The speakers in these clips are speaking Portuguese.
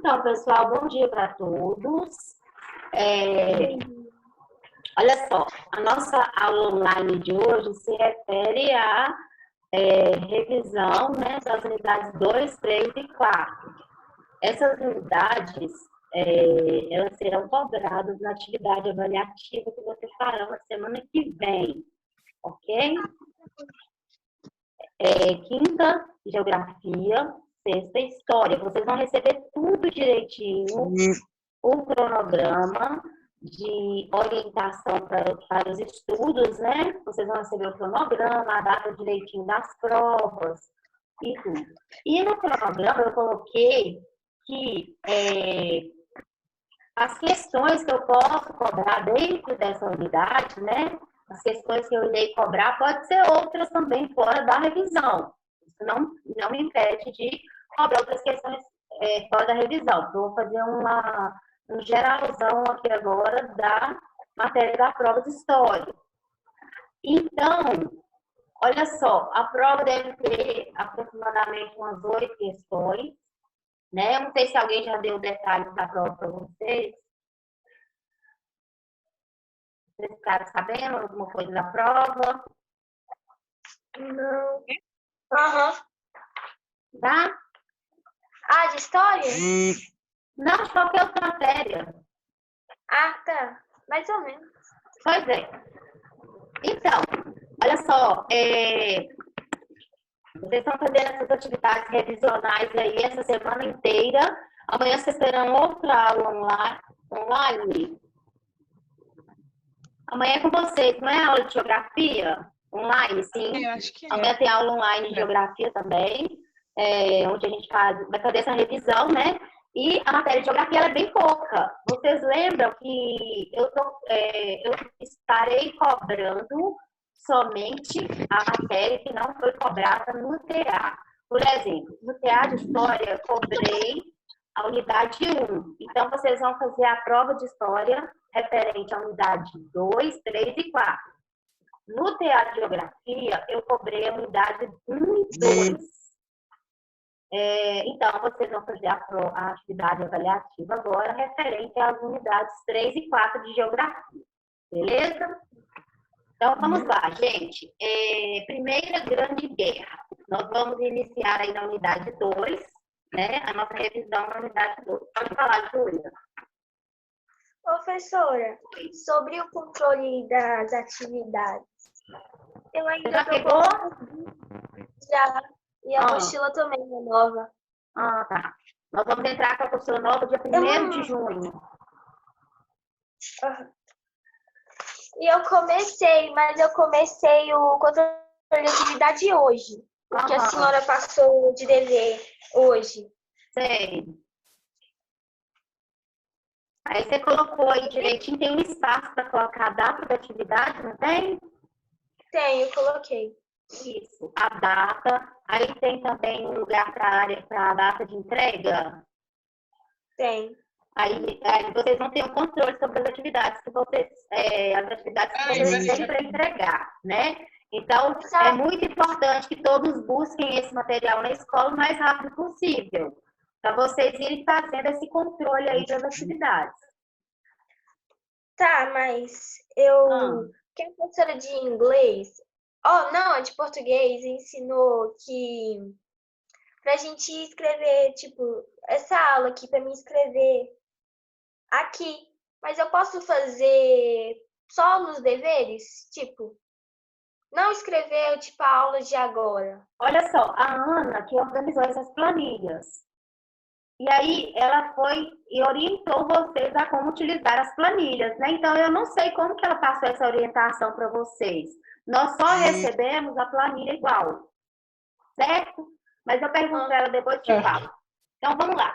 Então, pessoal, bom dia para todos. Olha só, a nossa aula online de hoje se refere à revisão, né, das unidades 2, 3 e 4. Essas unidades, elas serão cobradas na atividade avaliativa que vocês farão na semana que vem, ok? Quinta, geografia, sexta, história. Vocês vão receber tudo direitinho, o cronograma de orientação para os estudos, né? Vocês vão receber o cronograma, a data direitinho das provas e tudo. E no cronograma eu coloquei que as questões que eu posso cobrar dentro dessa unidade, né? As questões que eu irei cobrar, pode ser outras também fora da revisão. Isso não me impede de cobrar outras questões fora da revisão. Eu vou fazer um geralzão aqui agora da matéria da prova de história. Então, olha só, a prova deve ter aproximadamente umas 8 questões, né? Eu não sei se alguém já deu detalhes da prova para vocês. Vocês ficaram sabendo alguma coisa da prova? Não. Aham. Tá? Ah, de história? Não, de qualquer outra matéria. Ah, tá. Mais ou menos. Pois é. Então, olha só, vocês estão fazendo essas atividades revisionais aí essa semana inteira. Amanhã vocês terão outra aula online. Amanhã é com vocês, não é aula de geografia? Online, sim. Eu acho que Amanhã tem aula online de geografia também, onde a gente vai fazer essa revisão, né? E a matéria de geografia ela é bem pouca. Vocês lembram que eu estarei cobrando somente a matéria que não foi cobrada no TA. Por exemplo, no TA de História, eu cobrei a unidade 1. Então, vocês vão fazer a prova de História referente à unidade 2, 3 e 4. No TA de Geografia, eu cobrei a unidade 1 e 2. Então, vocês vão fazer a atividade avaliativa agora referente às unidades 3 e 4 de Geografia. Beleza? Então, vamos lá, gente. Primeira Grande Guerra. Nós vamos iniciar aí na unidade 2, né? A nossa revisão na unidade 2. Pode falar, Júlia. Professora, sobre o controle das atividades, eu ainda Já pegou? Já. E a mochila também é nova. Ah, tá. Nós vamos entrar com a apostila nova dia 1º de junho. E eu comecei o controle de atividade hoje. Porque a senhora passou de dever hoje. Sei. Aí você colocou aí direitinho, tem um espaço para colocar a data da atividade, não tem? Tem, eu coloquei. Isso, a data. Aí tem também um lugar para a data de entrega? Tem. Aí vocês vão ter um controle sobre as atividades que vocês têm para entregar, né? Então, é muito importante que todos busquem esse material na escola o mais rápido possível, para vocês irem fazendo esse controle aí das atividades. Tá, mas que a professora de inglês, não, de português, ensinou que pra gente escrever, tipo, essa aula aqui, pra mim escrever aqui. Mas eu posso fazer só nos deveres? Tipo, não escrever, tipo, a aula de agora. Olha só, a Ana que organizou essas planilhas. E aí, ela foi e orientou vocês a como utilizar as planilhas, né? Então, eu não sei como que ela passou essa orientação para vocês. Nós só recebemos a planilha igual, certo? Mas eu pergunto para ela depois te falo. Então, vamos lá.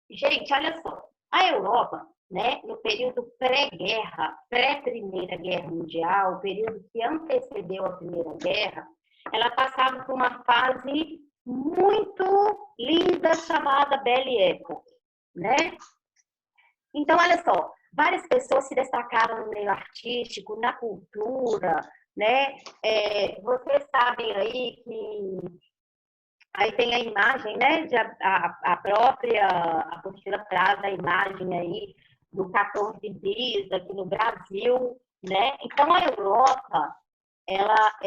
Gente, olha só. A Europa, né, no período pré-guerra, pré-Primeira Guerra Mundial, o período que antecedeu a Primeira Guerra, ela passava por uma fase muito linda chamada Belle Époque, né? Então, olha só, várias pessoas se destacaram no meio artístico, na cultura, né? Vocês sabem aí que Aí tem a imagem, né? A própria apostila traz a imagem aí do 14 bis aqui no Brasil, né? Então, a Europa, ela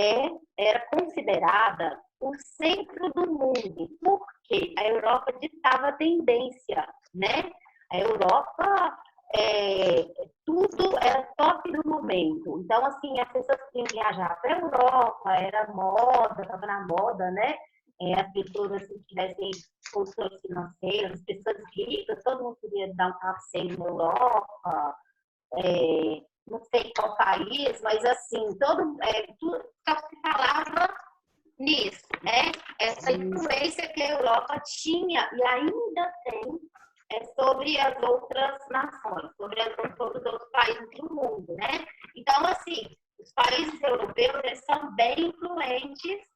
era considerada o centro do mundo, porque a Europa ditava a tendência, né? A Europa, tudo era top do momento. Então, assim, as pessoas queriam viajar para a Europa, era moda, estava na moda, né? As pessoas que tivessem condições financeiras, as pessoas ricas, todo mundo queria dar um passeio na Europa, não sei qual país, mas assim, tudo só se falava nisso, né? Essa influência que a Europa tinha e ainda tem sobre as outras nações, sobre os outros países do mundo, né? Então, assim, os países europeus, eles são bem influentes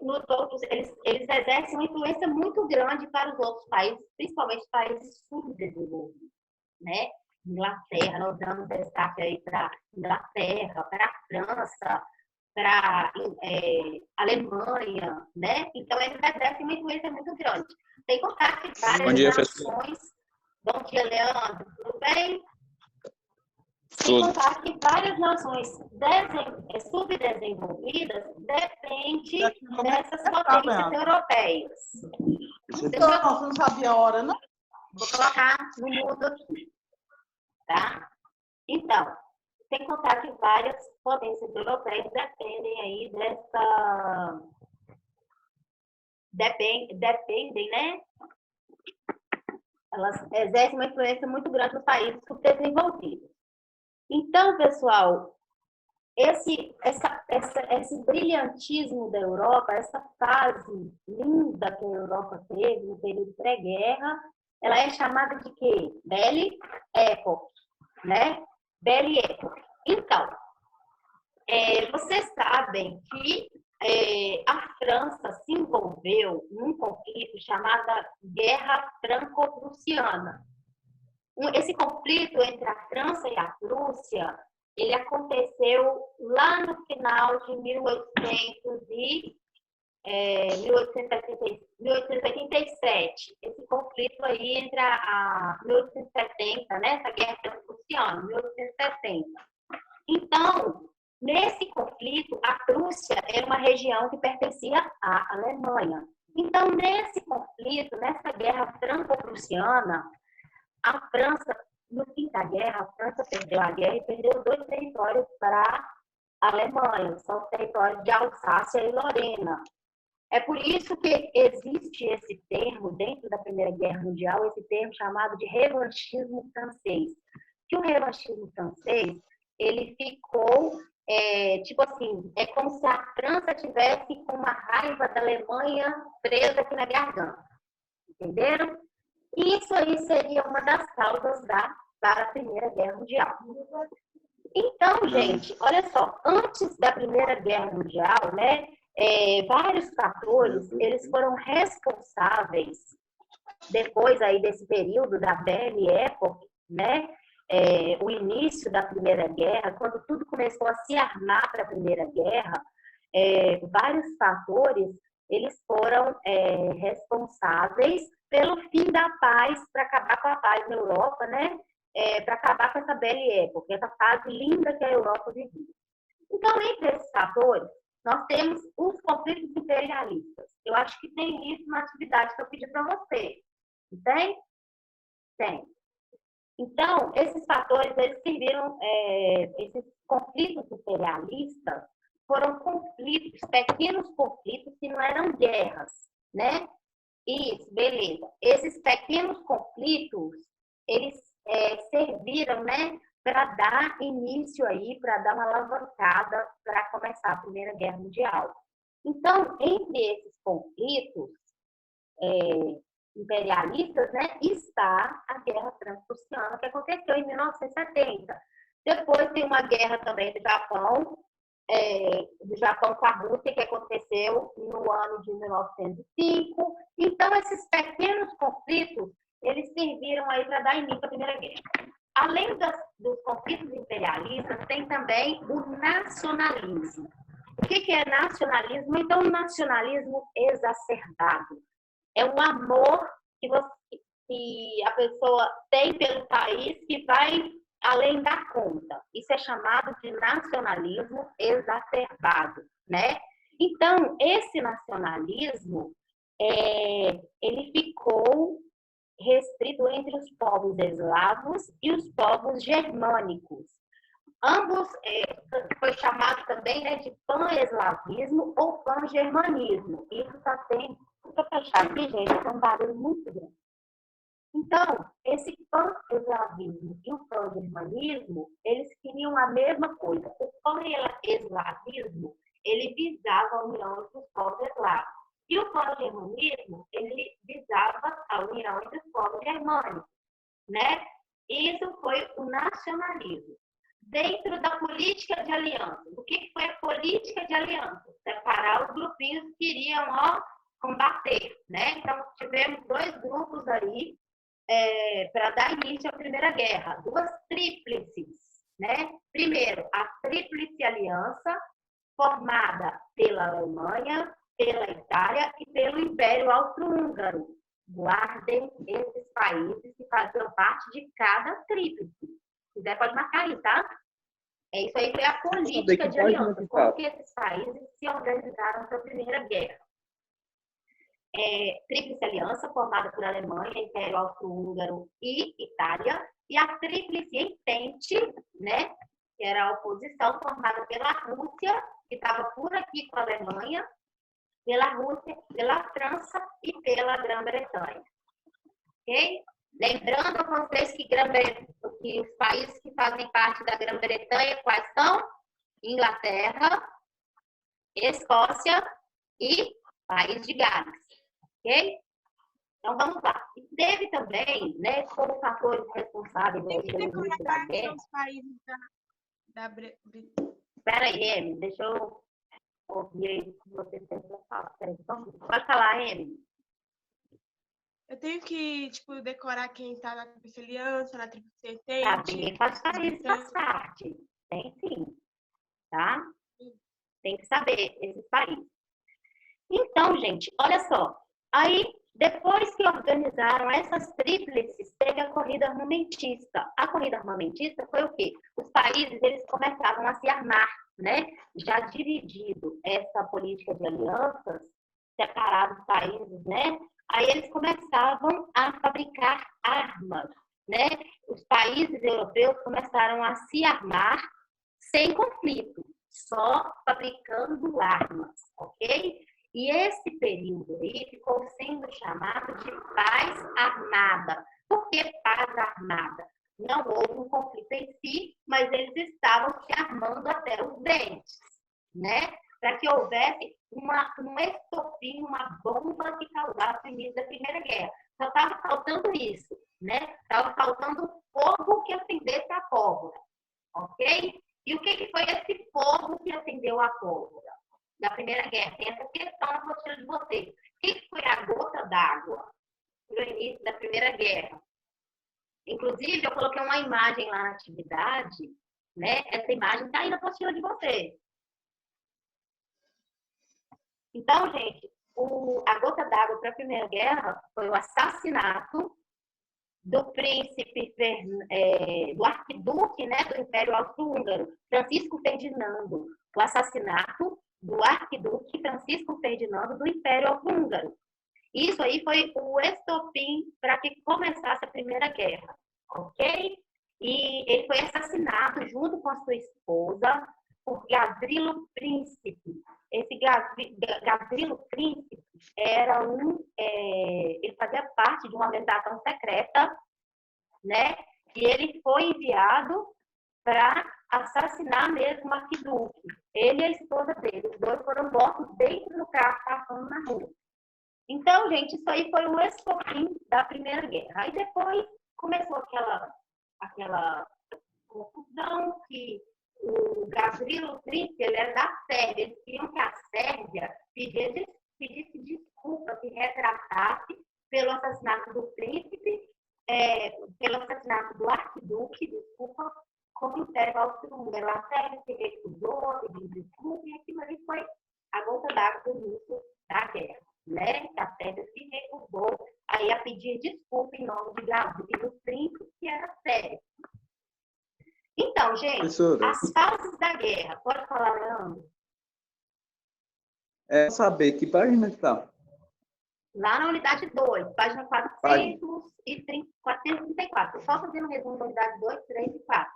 nos outros, eles exercem uma influência muito grande para os outros países, principalmente países subdesenvolvidos, né? Inglaterra, nós damos destaque aí para Inglaterra, para a França, para Alemanha, né? Então, eles exercem uma influência muito grande. Tem contato de várias nações. Bom dia, Leandro, tudo bem? Sem contar que várias nações subdesenvolvidas dependem dessas potências europeias. Você não sabia a hora, não? Vou colocar no mudo aqui, tá? Então, sem contar que várias potências europeias dependem aí dessa... Dependem, né? Elas exercem uma influência muito grande nos países subdesenvolvidos. Então, pessoal, esse brilhantismo da Europa, essa fase linda que a Europa teve no período pré-guerra, ela é chamada de quê? Belle Époque, né? Belle Époque. Então, vocês sabem que a França se envolveu num conflito chamado Guerra Franco-Prussiana. Esse conflito entre a França e a Prússia, ele aconteceu lá no final de 1887. Esse conflito aí entre a 1870, né? Essa guerra franco-prussiana, 1870. Então, nesse conflito, a Prússia era uma região que pertencia à Alemanha. Então, nesse conflito, nessa guerra franco-prussiana, a França, no fim da guerra, a França perdeu a guerra e perdeu 2 territórios para a Alemanha, são os territórios de Alsácia e Lorena. É por isso que existe esse termo, dentro da Primeira Guerra Mundial, esse termo chamado de revanchismo francês. Que o revanchismo francês, ele ficou, tipo assim, é como se a França tivesse com uma raiva da Alemanha presa aqui na garganta. Entenderam? Isso aí seria uma das causas para a Primeira Guerra Mundial. Então, gente, olha só, antes da Primeira Guerra Mundial, né, vários fatores, eles foram responsáveis, depois aí desse período da Belle Époque, né, o início da Primeira Guerra, quando tudo começou a se armar para a Primeira Guerra, vários fatores, eles foram responsáveis pelo fim da paz, para acabar com a paz na Europa, né? Para acabar com essa Belle Époque, essa fase linda que a Europa vivia. Então, entre esses fatores, nós temos os conflitos imperialistas. Eu acho que tem isso na atividade que eu pedi para você. Tem? Tem. Então, esses fatores, eles serviram, esses conflitos imperialistas foram conflitos, pequenos conflitos que não eram guerras, né? Isso, beleza. Esses pequenos conflitos, eles serviram, né, para dar início aí, para dar uma alavancada para começar a Primeira Guerra Mundial. Então, entre esses conflitos imperialistas, né, está a Guerra Franco-Prussiana, que aconteceu em 1970. Depois tem uma guerra também do Japão com a Rússia, que aconteceu no ano de 1905. Então, esses pequenos conflitos, eles serviram aí para dar início à Primeira Guerra. Além dos conflitos imperialistas, tem também o nacionalismo. O que é nacionalismo? Então, o nacionalismo exacerbado é um amor que a pessoa tem pelo país que vai além da conta. Isso é chamado de nacionalismo exacerbado, né? Então, esse nacionalismo, ele ficou restrito entre os povos eslavos e os povos germânicos. Ambos foi chamado também, né, de pan-eslavismo ou pan-germanismo. Isso está sendo... Deixa eu fechar aqui, gente, é um barulho muito grande. Então, esse pan-eslavismo e o pan-germanismo, eles queriam a mesma coisa. O pan-eslavismo, ele visava a união entre os povos eslavos. E o pan-germanismo, ele visava a união entre os povos germânicos, né? Isso foi o nacionalismo. Dentro da política de aliança, o que foi a política de aliança? Separar os grupinhos que iriam combater, né? Então, tivemos dois grupos aí para dar início à Primeira Guerra, duas tríplices, né? Primeiro, a Tríplice Aliança, formada pela Alemanha, pela Itália e pelo Império Austro-Húngaro. Guardem esses países que faziam parte de cada tríplice. Se quiser, pode marcar aí, tá? Isso aí foi a política de aliança, como que esses países se organizaram para a Primeira Guerra. Tríplice Aliança, formada por Alemanha, Império Austro-Húngaro e Itália, e a Tríplice Entente, né, que era a oposição, formada pela Rússia, que estava por aqui com a Alemanha, pela Rússia, pela França e pela Grã-Bretanha. Ok? Lembrando a vocês que os países que fazem parte da Grã-Bretanha, quais são? Inglaterra, Escócia e País de Gales. Ok? Então, vamos lá. E teve também, né, como fatores responsáveis pelo início da guerra... Os países da Espera aí, Emily, deixa eu ouvir o que você tem para falar. Pode falar, Emily. Eu tenho que, tipo, decorar quem está na Tríplice Aliança, na Tríplice Entente. Tá, ninguém faz isso, faz parte. Tem sim, tá? Tem que saber esses países. Então, gente, olha só. Aí, depois que organizaram essas tríplices, teve a corrida armamentista. A corrida armamentista foi o quê? Os países, eles começavam a se armar, né? Já dividido essa política de alianças, separados os países, né? Aí eles começavam a fabricar armas, né? Os países europeus começaram a se armar sem conflito, só fabricando armas, ok? E esse período aí ficou sendo chamado de paz armada. Por que paz armada? Não houve um conflito em si, mas eles estavam se armando até os dentes, né? Para que houvesse um estopim, uma bomba que causasse o início da Primeira Guerra. Só estava faltando isso, né? Estava faltando fogo que acendesse a pólvora, ok? E o que foi esse fogo que acendeu a pólvora da Primeira Guerra? Tem essa questão na postura de vocês. O que foi a gota d'água no início da Primeira Guerra? Inclusive, eu coloquei uma imagem lá na atividade, né? Essa imagem está aí na postura de vocês. Então, gente, a gota d'água para a Primeira Guerra foi o assassinato do príncipe, do arquiduque, né, do Império Austro-Húngaro, Francisco Ferdinando. O assassinato do arquiduque Francisco Ferdinando do Império Austro-Húngaro. Isso aí foi o estopim para que começasse a Primeira Guerra, ok? E ele foi assassinado junto com a sua esposa por Gavrilo Príncipe. Esse Gavrilo Príncipe era ele fazia parte de uma organização secreta, né? E ele foi enviado para assassinar mesmo o arquiduque. Ele e a esposa dele, os dois foram mortos dentro do carro passando na rua. Então, gente, isso aí foi o estopim da Primeira Guerra. Aí depois começou aquela confusão que o Gavrilo Príncipe, ele era da Sérvia. Eles queriam que a Sérvia pedisse desculpa, se retratasse pelo assassinato do príncipe, pelo assassinato do arquiduque, desculpa, como o Império Austro-Húngaro. A Sérvia se recusou, pediu desculpa, e aquilo ali foi né? Que a Sérvia se recusou aí a pedir desculpa em nome de Brasil e dos príncipes, que era sério. Então, gente, Professora, as fases da guerra, pode falar, Leandro? é saber que página que está. Lá na unidade 2, página 434. Só fazendo um resumo da unidade 2, 3 e 4,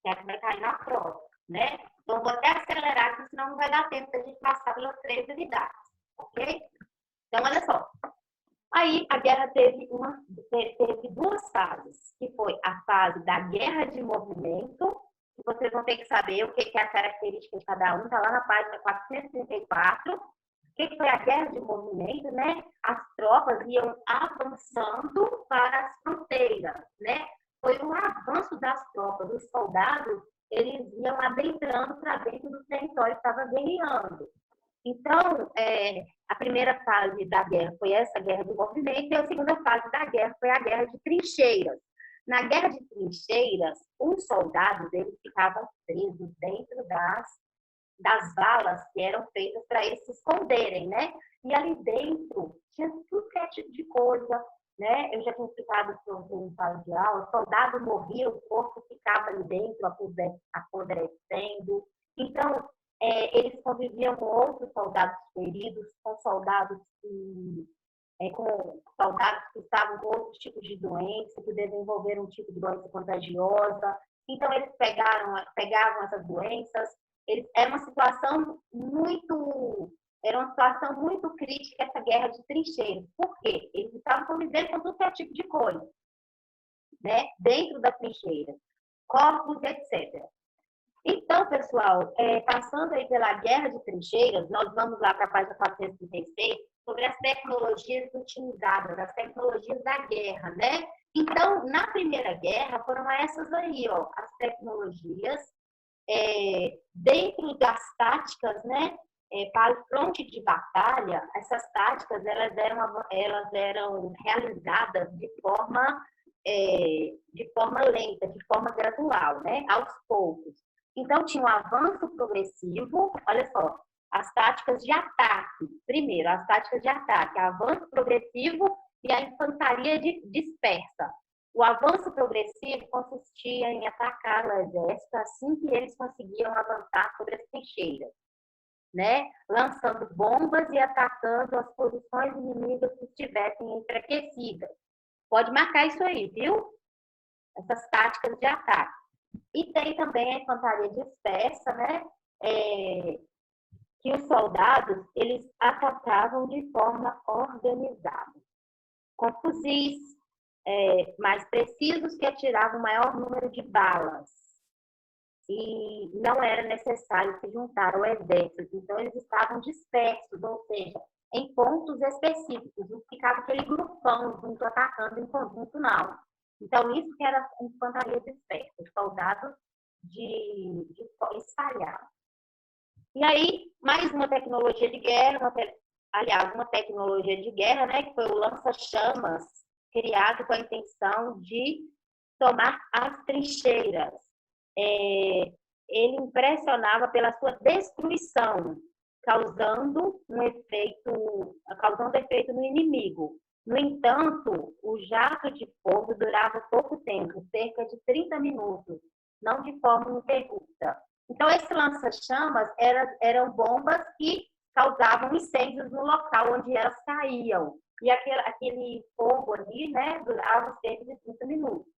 que é que vai cair na prova, né? Então, vou até acelerar aqui, senão não vai dar tempo da gente passar pelas 3 unidades, ok? Então, olha só. Aí, a guerra teve duas fases, que foi a fase da guerra de movimento, que vocês vão ter que saber o que é a característica de cada um, está lá na página 434. O que foi a guerra de movimento, né? As tropas iam avançando para as fronteiras, né? Foi um avanço das tropas, os soldados, eles iam adentrando para dentro do território que estava guerreando. Então, a primeira fase da guerra foi essa guerra de movimento, e a segunda fase da guerra foi a guerra de trincheiras. Na guerra de trincheiras, os soldados eles ficavam presos dentro das valas que eram feitas para eles se esconderem, né? E ali dentro tinha tudo que é tipo de coisa, né? Eu já tinha explicado em sala de aula, o soldado morria, o corpo ficava ali dentro, apodrecendo. Então, eles conviviam com outros soldados feridos, com soldados que estavam com outros tipos de doença, que desenvolveram um tipo de doença contagiosa. Então, eles pegavam essas doenças. Era uma situação muito crítica, essa guerra de trincheiras. Por quê? Eles estavam convivendo com todo tipo de coisa, né? Dentro da trincheira, corpos, etc. Então, pessoal, passando aí pela guerra de trincheiras, nós vamos lá para a página 436, sobre as tecnologias utilizadas, as tecnologias da guerra, né? Então, na Primeira Guerra, foram essas aí, ó, as tecnologias, dentro das táticas, né? Para o fronte de batalha, essas táticas, elas eram realizadas de forma lenta, de forma gradual, né? Aos poucos. Então, tinha um avanço progressivo, olha só, as táticas de ataque. Primeiro, as táticas de ataque, avanço progressivo e a infantaria dispersa. O avanço progressivo consistia em atacar o exército assim que eles conseguiam avançar sobre as trincheiras, né? Lançando bombas e atacando as posições inimigas que estivessem enfraquecidas. Pode marcar isso aí, viu? Essas táticas de ataque. E tem também a infantaria dispersa, né? Que os soldados, eles atacavam de forma organizada, com fuzis mais precisos que atiravam o maior número de balas. E não era necessário se juntar ao exército. Então, eles estavam dispersos, ou seja, em pontos específicos. Não ficava aquele grupão junto atacando em conjunto, não. Então, isso que era a infantaria dispersa, os soldados de espalhados. E aí, mais uma tecnologia de guerra, uma tecnologia de guerra, né, que foi o lança-chamas, criado com a intenção de tomar as trincheiras. Ele impressionava pela sua destruição, causando efeito no inimigo. No entanto, o jato de fogo durava pouco tempo, cerca de 30 minutos, não de forma ininterrupta. Então, esse lança-chamas eram bombas que causavam incêndios no local onde elas caíam. E aquele fogo ali, né, durava cerca de 30 minutos.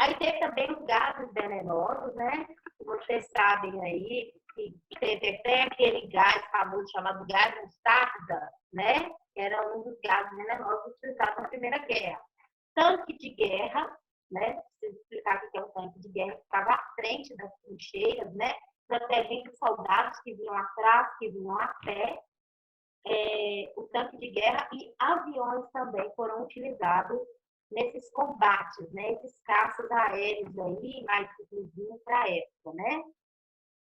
Aí teve também os gases venenosos, né? Vocês sabem aí que teve até aquele gás famoso chamado gás mostarda, né? Que era um dos gases venenosos utilizados na Primeira Guerra. Tanque de guerra, né? Preciso explicar o que é um tanque de guerra, que ficava à frente das trincheiras, né? Protegendo os soldados que vinham atrás, que vinham a pé. O tanque de guerra e aviões também foram utilizados nesses combates, né? Esses caças aéreos aí, mais exclusivos para a época, né?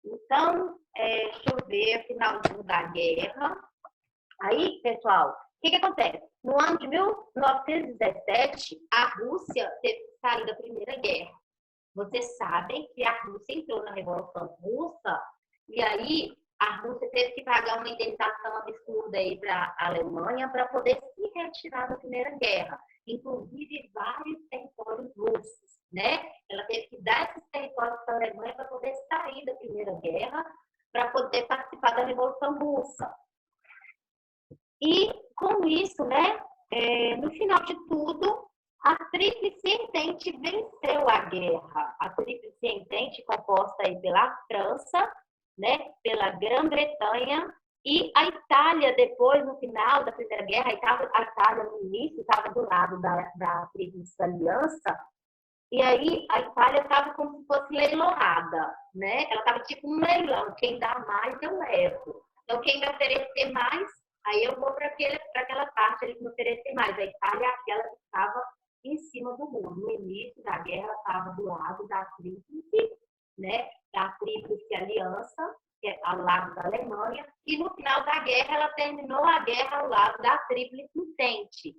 Então, deixa eu ver, finalzinho da guerra. Aí, pessoal, o que acontece? No ano de 1917, a Rússia teve que sair da Primeira Guerra. Vocês sabem que a Rússia entrou na Revolução Russa e aí a Rússia teve que pagar uma indenização absurda aí para a Alemanha para poder se retirar da Primeira Guerra, inclusive vários territórios russos, né? Ela teve que dar esses territórios para a Alemanha para poder sair da Primeira Guerra, para poder participar da Revolução Russa. E com isso, né, no final de tudo, a Tríplice Entente venceu a guerra. A Tríplice Entente, composta aí pela França, né, pela Grã-Bretanha e a Itália, depois, no final da Primeira Guerra, a Itália no início estava do lado da Tríplice Aliança, e aí a Itália estava como se fosse leiloada, né? Ela estava tipo um leilão, quem dá mais eu levo. Então, quem me oferecer mais, aí eu vou para aquela parte ali que me oferecer mais. A Itália é aquela que estava em cima do muro. No início da guerra, ela estava do lado da Tríplice, né? Da Tríplice Aliança, que é ao lado da Alemanha, e no final da guerra, ela terminou a guerra ao lado da Tríplice Entente,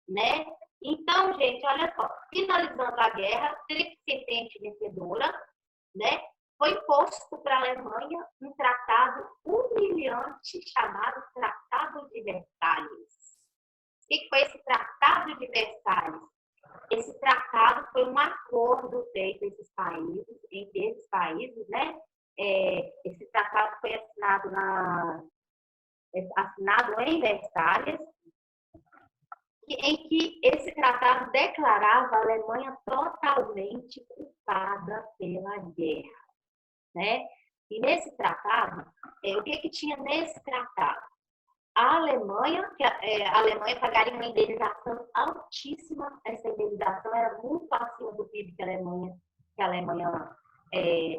né? Então, gente, olha só, finalizando a guerra, Tríplice Entente vencedora, né? Foi posto para a Alemanha um tratado humilhante chamado Tratado de Versalhes. O que foi esse Tratado de Versalhes? Esse tratado foi um acordo feito entre esses países, né? Esse tratado foi assinado em Versalhes, em que esse tratado declarava a Alemanha totalmente culpada pela guerra, né? E nesse tratado, o que tinha nesse tratado? A Alemanha pagaria uma indenização altíssima. Essa indenização era muito acima do PIB que a Alemanha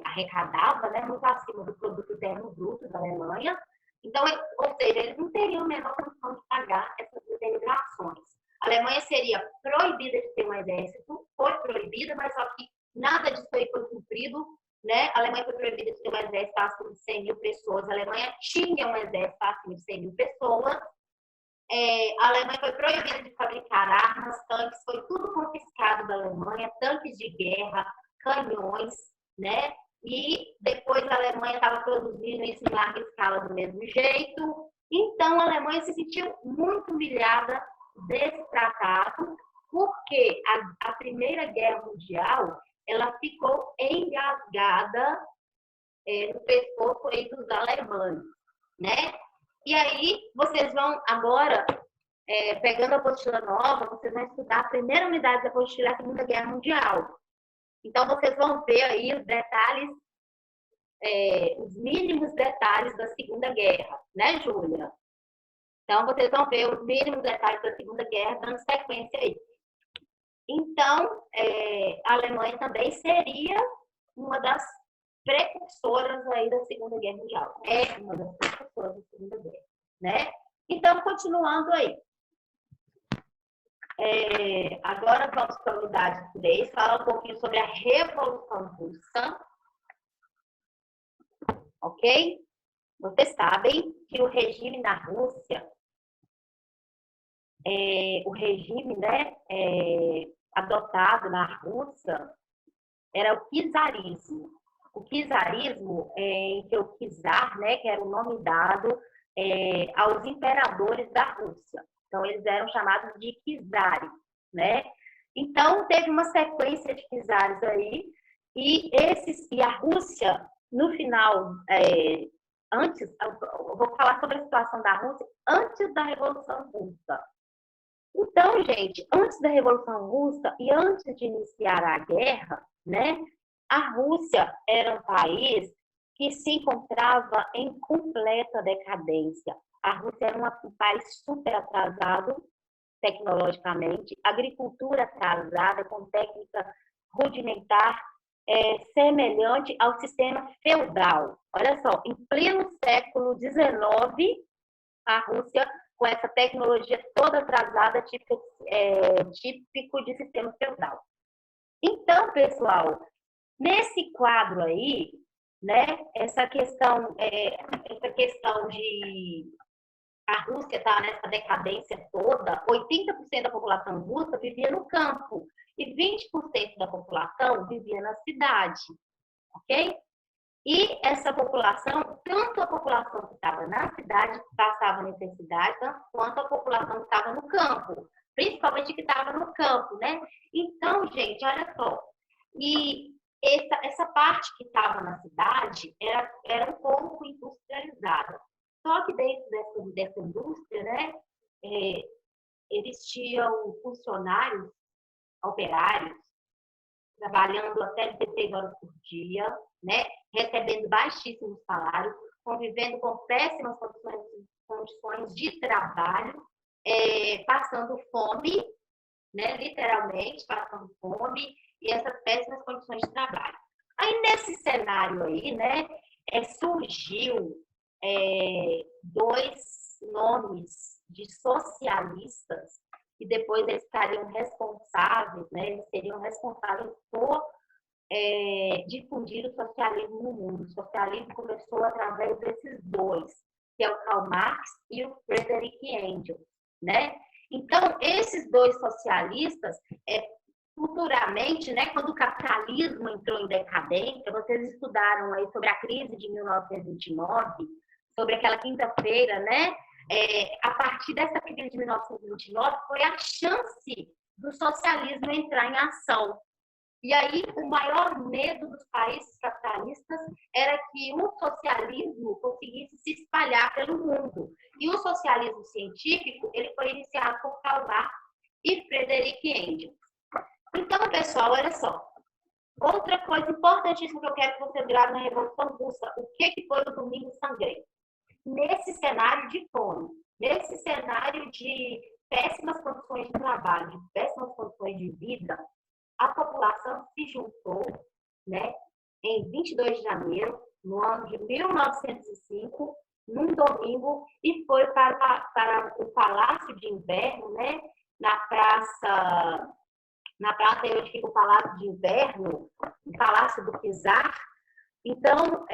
arrecadava, né? Muito acima do produto interno bruto da Alemanha. Então, ou seja, eles não teriam a menor condição de pagar essas indenizações. A Alemanha seria proibida de ter um exército, foi proibida, mas só que nada disso aí foi cumprido, né? A Alemanha foi proibida de ter um exército acima de 100 mil pessoas. A Alemanha tinha um exército acima de 100 mil pessoas. A Alemanha foi proibida de fabricar armas, tanques, foi tudo confiscado da Alemanha, tanques de guerra, canhões, né? E depois a Alemanha estava produzindo isso em larga escala do mesmo jeito. Então, a Alemanha se sentiu muito humilhada desse tratado, porque a Primeira Guerra Mundial ela ficou engasgada no pescoço dos alemães, né? E aí, vocês vão agora, pegando a apostila nova, vocês vão estudar a primeira unidade da apostila da Segunda Guerra Mundial. Então, vocês vão ver aí os detalhes, os mínimos detalhes da Segunda Guerra, né, Júlia? Então, vocês vão ver os mínimos detalhes da Segunda Guerra, dando sequência aí. Então, a Alemanha também seria uma das precursoras aí da Segunda Guerra Mundial. É uma das precursoras da Segunda Guerra, né? Então, continuando aí. Agora vamos para a unidade 3, falar um pouquinho sobre a Revolução Russa. Ok? Vocês sabem que o regime na Rússia, o regime, né, adotado na Rússia era o czarismo. O czarismo, em que o czar, né, que era o nome dado aos imperadores da Rússia. Então, eles eram chamados de czares, né? Então, teve uma sequência de czares aí, e a Rússia, no final, eu vou falar sobre a situação da Rússia antes da Revolução Russa. Então, gente, antes da Revolução Russa e antes de iniciar a guerra, né, a Rússia era um país que se encontrava em completa decadência. A Rússia era um país super atrasado tecnologicamente, agricultura atrasada, com técnica rudimentar, semelhante ao sistema feudal. Olha só, em pleno século XIX, a Rússia, com essa tecnologia toda atrasada, típico de sistema feudal. Então, pessoal, nesse quadro aí, né, essa questão de a Rússia estar nessa decadência toda, 80% da população russa vivia no campo e 20% da população vivia na cidade, ok? E essa população, tanto a população que estava na cidade, que passava necessidade, quanto a população que estava no campo, principalmente que estava no campo, né? Então, gente, olha só, e essa parte que estava na cidade era um pouco industrializada. Só que dentro dessa indústria, né, eles tinham funcionários, operários, trabalhando até 16 horas por dia, né? Recebendo baixíssimos salários, convivendo com péssimas condições de trabalho, passando fome, né? Literalmente passando fome, e essas péssimas condições de trabalho. Aí, nesse cenário aí, né, surgiu dois nomes de socialistas e depois eles ficariam responsáveis, né? Eles seriam responsáveis por difundir o socialismo no mundo. O socialismo começou através desses dois, que é o Karl Marx e o Friedrich Engels, né? Então, esses dois socialistas, futuramente, né, quando o capitalismo entrou em decadência, vocês estudaram aí sobre a crise de 1929, sobre aquela quinta-feira, né? A partir dessa crise de 1929, foi a chance do socialismo entrar em ação. E aí, o maior medo dos países capitalistas era que o socialismo conseguisse se espalhar pelo mundo. E o socialismo científico, ele foi iniciado por Karl Marx e Friedrich Engels. Então, pessoal, olha só. Outra coisa importantíssima que eu quero que vocês gravem na Revolução Russa, o que foi o Domingo Sangrento? Nesse cenário de fome, nesse cenário de péssimas condições de trabalho, de péssimas condições de vida, a população se juntou, né, em 22 de janeiro, no ano de 1905, num domingo, e foi para o Palácio de Inverno, né, na praça onde fica o Palácio de Inverno, o Palácio do Czar. Então,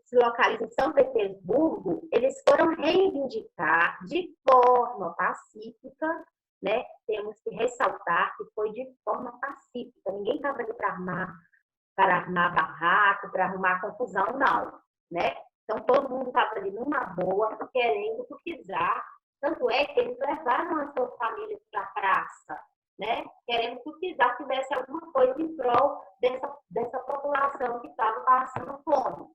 se localiza em São Petersburgo, eles foram reivindicar de forma pacífica, né? Temos que ressaltar que foi de forma pacífica. Ninguém estava ali para armar barraco, para arrumar confusão, não, né? Então, todo mundo estava ali numa boa, querendo o que quiser. Tanto é que eles levaram as suas famílias para a praça, né? Querendo que o Czar tivesse alguma coisa em prol dessa população que estava passando fome.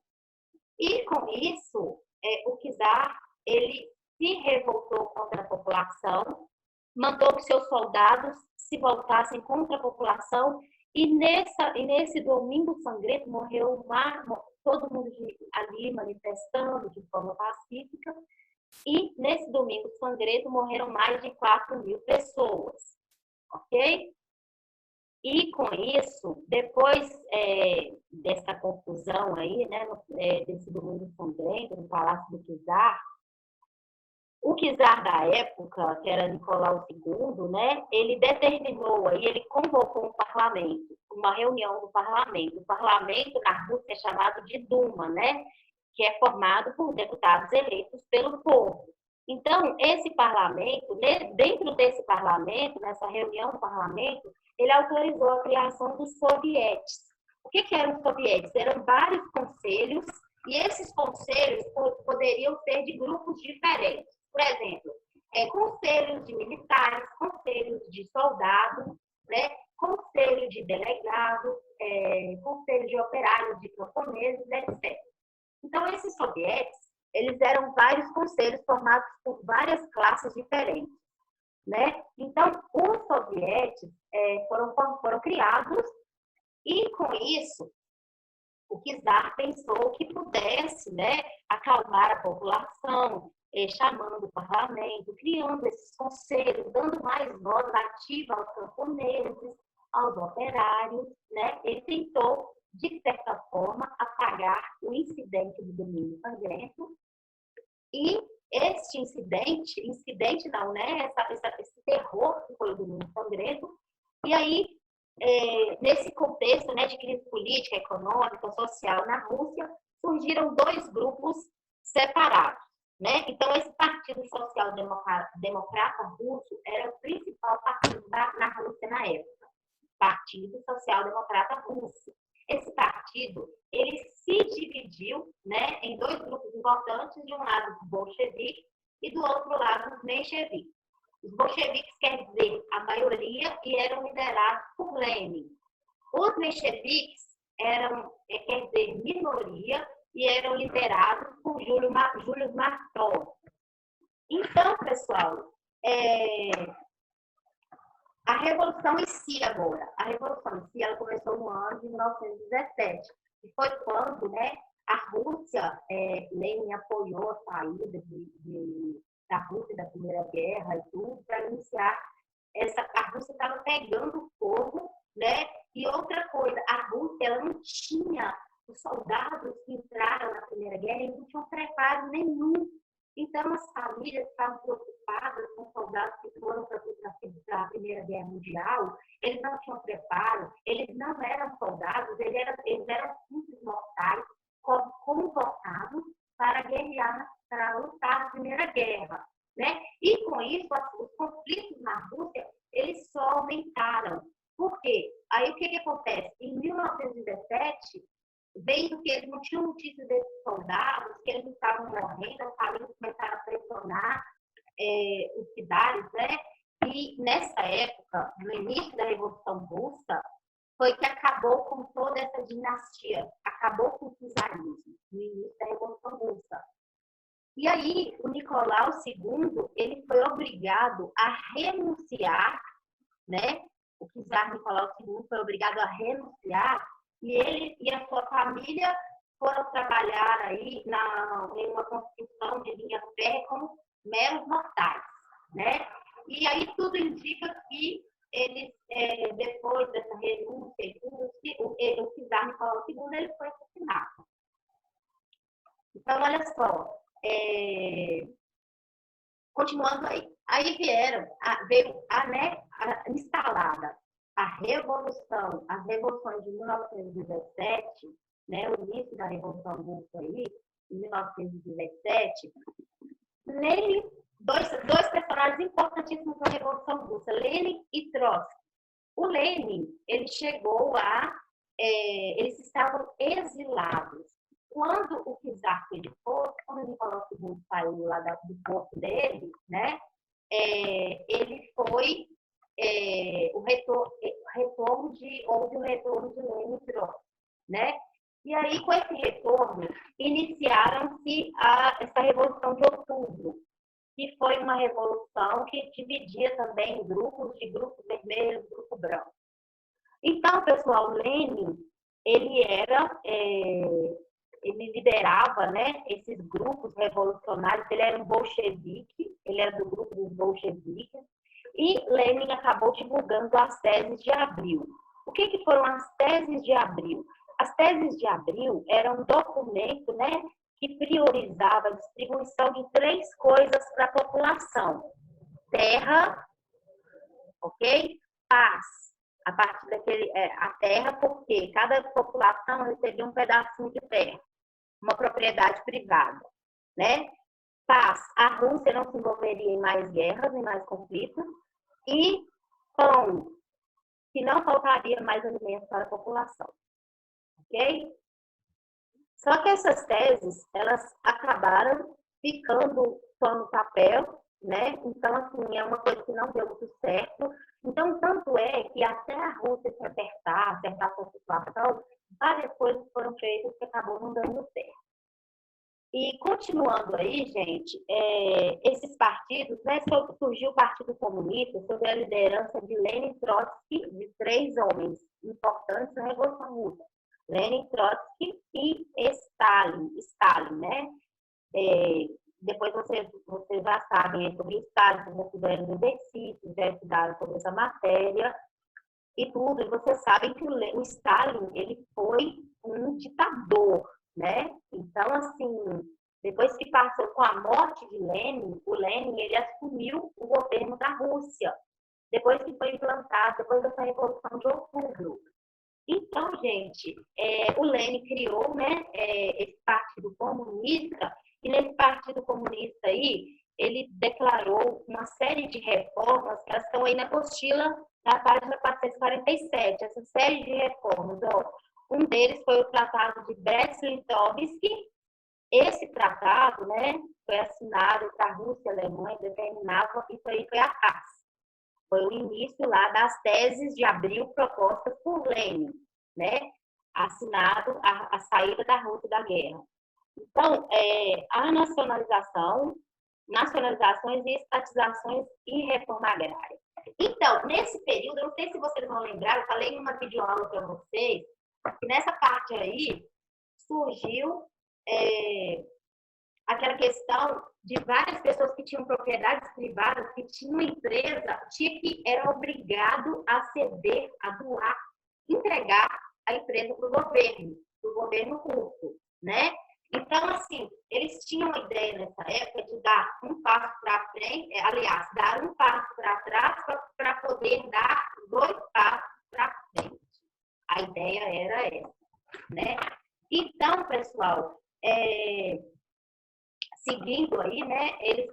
E com isso, o Czar, ele se revoltou contra a população, mandou que seus soldados se voltassem contra a população, e nesse domingo sangrento morreu todo mundo ali manifestando de forma pacífica, e nesse domingo sangrento morreram mais de 4.000 pessoas. Ok? E com isso, depois dessa confusão aí, né, desse domingo sangrento no Palácio do Czar, o Czar da época, que era Nicolau II, né, ele determinou aí, ele convocou um parlamento, uma reunião do parlamento. O parlamento na Rússia é chamado de Duma, né, que é formado por deputados eleitos pelo povo. Então, esse parlamento, dentro desse parlamento, nessa reunião do parlamento, ele autorizou a criação dos sovietes. O que eram os sovietes? Eram vários conselhos, e esses conselhos poderiam ser de grupos diferentes. Por exemplo, conselhos de militares, conselhos de soldados, né? Conselho de delegados, conselho de operários, de camponeses, etc. Então, esses sovietes, eles eram vários conselhos formados por várias classes diferentes, né? Então, os sovietes foram criados, e com isso, o Czar pensou que pudesse, né, acalmar a população, chamando o parlamento, criando esses conselhos, dando mais voz ativa aos camponeses, aos operários, né? Ele tentou, de certa forma, apagar o incidente do Domingo Sangrento. E este incidente não, né? Esse terror que foi o Domingo Sangrento. E aí, nesse contexto, né, de crise política, econômica, social na Rússia, surgiram dois grupos separados, né? Então, esse Partido Social Democrata Russo era o principal partido na Rússia na época. Partido Social Democrata Russo. esse partido, ele se dividiu, né, em dois grupos importantes, de um lado os bolcheviques e do outro lado os mencheviques. Os bolcheviques quer dizer a maioria e eram liderados por Lenin. Os mencheviques quer dizer minoria e eram liderados por Júlio Martov. Então, pessoal, a Revolução em si agora, a Revolução em si, ela começou no ano de 1917, e foi quando, né, a Rússia, Lenin apoiou a saída da Rússia da Primeira Guerra e tudo, para iniciar a Rússia estava pegando fogo, né? E outra coisa, a Rússia ela não tinha os soldados que entraram na Primeira Guerra, eles não tinham preparo nenhum. Então, as famílias estavam preocupadas com os soldados que foram para a Primeira Guerra Mundial, eles não tinham preparo, eles não eram soldados, eles eram simples mortais, convocados para guerrear, para lutar na Primeira Guerra. Né? E, com isso, os conflitos na Rússia, eles só aumentaram. Por quê? Aí, o que acontece? Em 1917, vendo que eles não tinham notícias desses soldados, que eles estavam morrendo, as famílias começaram a pressionar os cidades, né? E nessa época, no início da Revolução Russa, foi que acabou com toda essa dinastia, acabou com o czarismo, no início da Revolução Russa. E aí, o Nicolau II, ele foi obrigado a renunciar, né? O czar Nicolau II foi obrigado a renunciar, e ele e a sua família foram trabalhar aí em uma construção de linha férrea como meros mortais, né? E aí tudo indica que eles, depois dessa renúncia e tudo, o czar Nicolau II ele foi assassinado. Então, olha só, continuando aí veio instalada as revoluções de 1917, né, o início da Revolução Russa aí, em 1917, dois personagens importantíssimos na Revolução Russa, Lenin e Trotsky. O Lenin, ele chegou eles estavam exilados. Quando o czar foi deposto, quando o Nicolau II saiu lá do corpo dele, né, ele foi houve o retorno de Lenin e Trotsky, né? E aí, com esse retorno, iniciaram-se essa Revolução de Outubro, que foi uma revolução que dividia também grupos de grupo vermelho e grupo branco. Então, pessoal, Lenin, ele liderava, né, esses grupos revolucionários, ele era um bolchevique, ele era do grupo dos bolcheviques, e Lenin acabou divulgando as teses de Abril. O que foram as teses de Abril? As teses de Abril eram um documento, né, que priorizava a distribuição de 3 coisas para a população. Terra, ok? Paz. A partir a terra, porque cada população recebia um pedacinho de terra, uma propriedade privada, né? Paz. A Rússia não se envolveria em mais guerras, em mais conflitos. E pão, que não faltaria mais alimentos para a população. Ok? Só que essas teses, elas acabaram ficando só no papel, né? Então, assim, é uma coisa que não deu muito certo. Então, tanto é que até a Rússia se acertar essa situação, várias coisas foram feitas que acabou não dando certo. E continuando aí, gente, esses partidos, né, surgiu o Partido Comunista sob a liderança de Lenin e Trotsky, de 3 homens importantes na Revolução Russa. Lenin, Trotsky e Stalin, né? Depois vocês já sabem sobre Stalin, vocês já fizeram exercícios, já estudaram sobre essa matéria e tudo. E vocês sabem que o Stalin, ele foi um ditador, né? Então, assim, depois que passou com a morte de Lenin, o Lenin, ele assumiu o governo da Rússia, depois que foi implantado, depois dessa Revolução de Outubro. Então, gente, o Lenin criou, né, esse Partido Comunista, e nesse Partido Comunista aí, ele declarou uma série de reformas, que elas estão aí na apostila, na página 447, essa série de reformas, ó. Um deles foi o Tratado de Brest-Litovsk. Esse tratado, né, foi assinado para a Rússia e a Alemanha, determinava, isso aí foi a paz. Foi o início lá das teses de abril propostas por Lenin, né, assinado a saída da Rússia da guerra. Então, a nacionalizações e estatizações e reforma agrária. Então, nesse período, eu não sei se vocês vão lembrar, eu falei em uma videoaula para vocês, que nessa parte aí surgiu aquela questão de várias pessoas que tinham propriedades privadas, que tinham empresa, era obrigado a ceder, a doar, entregar a empresa para o governo russo, né? Então, assim, eles tinham a ideia nessa época de dar um passo para frente, aliás, dar um passo para trás para poder dar 2 passos para frente. A ideia era essa, né? Então, pessoal, seguindo aí, né, eles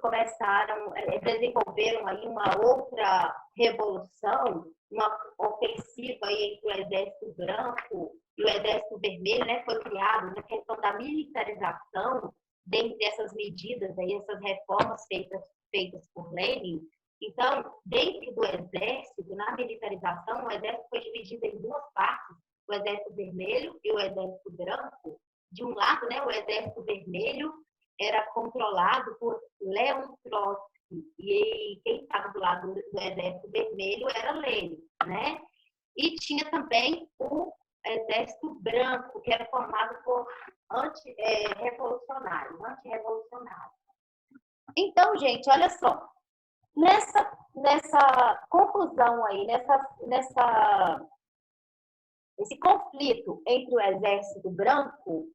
desenvolveram aí uma outra revolução, uma ofensiva aí entre o Exército Branco e o Exército Vermelho, né, foi criado na questão da militarização, dentro dessas medidas aí, essas reformas feitas por Lenin. Então, dentro do Exército, na militarização, o Exército foi dividido em 2 partes, o Exército Vermelho e o Exército Branco. De um lado, né, o Exército Vermelho era controlado por Leon Trotsky, e quem estava do lado do Exército Vermelho era Lenin, né? E tinha também o Exército Branco, que era formado por antirrevolucionários. Então, gente, olha só, nessa confusão aí, esse conflito entre o Exército Branco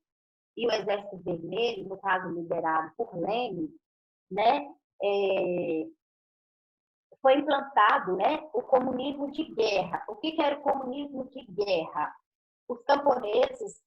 e o Exército Vermelho, no caso liderado por Lenin, né, foi implantado, né, o comunismo de guerra. O que era o comunismo de guerra? Os camponeses